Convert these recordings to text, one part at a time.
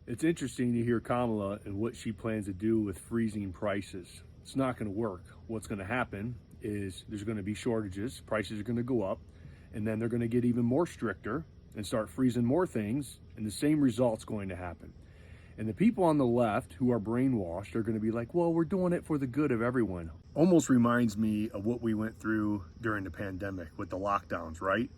It's interesting to hear Kamala and what she plans to do with freezing prices. It's not going to work. What's going to happen is there's going to be shortages, prices are going to go up, and then they're going to get even more stricter and start freezing more things, and the same result's going to happen. And the people on the left who are brainwashed are going to be like, well, we're doing it for the good of everyone. Almost reminds me of what we went through during the pandemic with the lockdowns, right?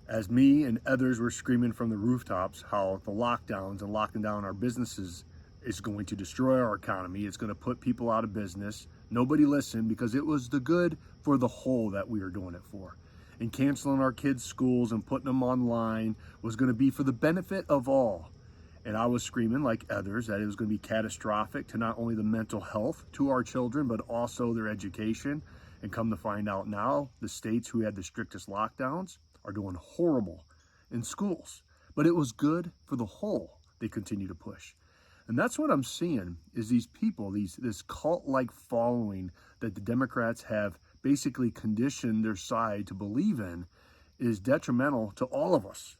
As me and others were screaming from the rooftops how the lockdowns and locking down our businesses is going to destroy our economy. It's going to put people out of business. Nobody listened because it was the good for the whole that we were doing it for. And canceling our kids' schools and putting them online was going to be for the benefit of all. And I was screaming like others that it was going to be catastrophic to not only the mental health to our children, but also their education. And come to find out now, the states who had the strictest lockdowns are doing horrible in schools. But it was good for the whole, they continue to push. And that's what I'm seeing is these people, this cult-like following that the Democrats have basically conditioned their side to believe in is detrimental to all of us.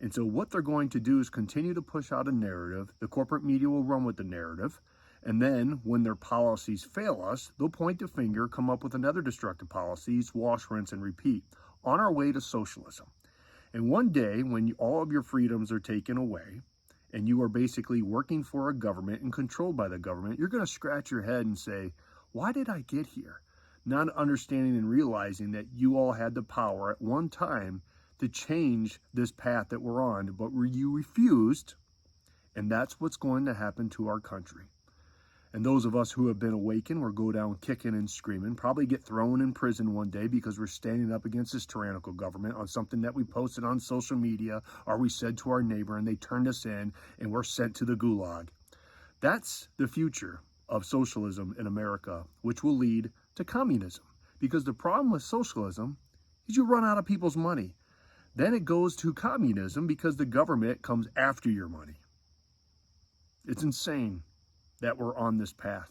And so what they're going to do is continue to push out a narrative. The corporate media will run with the narrative. And then when their policies fail us, they'll point the finger, come up with another destructive policies, wash, rinse, and repeat on our way to socialism. And one day when all of your freedoms are taken away and you are basically working for a government and controlled by the government, you're going to scratch your head and say, why did I get here? Not understanding and realizing that you all had the power at one time to change this path that we're on, but you refused, and that's what's going to happen to our country. And those of us who have been awakened will go down kicking and screaming, probably get thrown in prison one day because we're standing up against this tyrannical government on something that we posted on social media or we said to our neighbor and they turned us in and we're sent to the gulag. That's the future of socialism in America, which will lead to communism. Because the problem with socialism is you run out of people's money. Then it goes to communism because the government comes after your money. It's insane that we're on this path.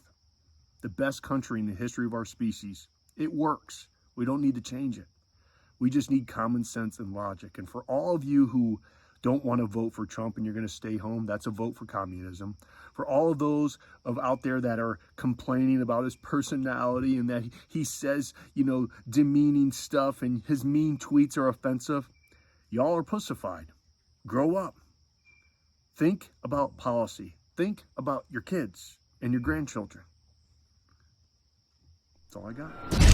The best country in the history of our species. It works. We don't need to change it. We just need common sense and logic. And for all of you who don't want to vote for Trump and you're going to stay home, that's a vote for communism. For all of those out there that are complaining about his personality and that he says, demeaning stuff and his mean tweets are offensive, y'all are pussified. Grow up. Think about policy. Think about your kids and your grandchildren. That's all I got.